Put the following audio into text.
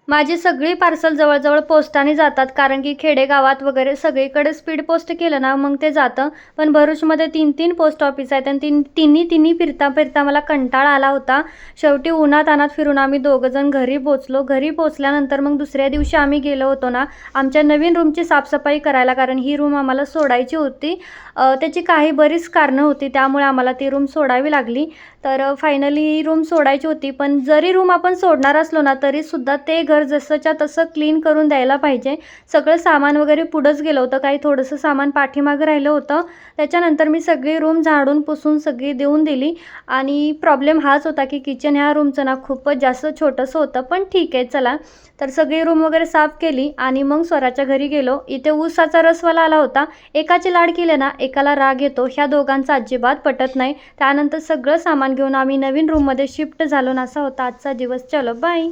माझी सगळी पार्सल जवळ-जवळ पोस्टाने जातात, कारण की खेडेगावात वगैरे सगळीकडे स्पीड पोस्ट केलं ना, मग ते जातं. पण भरूचमध्ये 3-3 पोस्ट ऑफिस आहेत आणि तिन्ही फिरता-फिरता मला कंटाळा आला होता. शेवटी उन्हातान्हात फिरून आम्ही दोघंजण घरी पोहोचलो. घरी पोहोचल्यानंतर मग दुसऱ्या दिवशी आम्ही गेलो होतो ना, आमच्या नवीन रूमची साफसफाई करायला, कारण ही रूम आम्हाला सोडायची होती. त्याची काही बरीच कारणं होती, त्यामुळे आम्हाला ती रूम सोडावी लागली. तर फायनली ही रूम सोडायची होती. पण जरी रूम आपण सोडणार असलो ना, तरीसुद्धा ते घर जसंच्या तसं क्लीन करून द्यायला पाहिजे. सगळं सामान वगैरे पुढंच गेलं होतं. काही थोडंसं सामान पाठीमागं राहिलं होतं. त्याच्यानंतर मी सगळी रूम झाडून पुसून सगळी देऊन दिली. आणि प्रॉब्लेम हाच होता की किचन ह्या रूमचं ना खूपच जास्त छोटंसं होतं. पण ठीक आहे चला. तर सगळी रूम वगैरे साफ केली आणि मग स्वराच्या घरी गेलो. इथे ऊसाचा रसवाला आला होता. एकाचे लाड केले ना, एकाला राग येतो. ह्या दोघांचं अजिबात पटत नाही. त्यानंतर सगळं सामान घेऊन आम्ही नवीन रूममध्ये शिफ्ट झालो. असा होता आजचा दिवस. चलो बाय.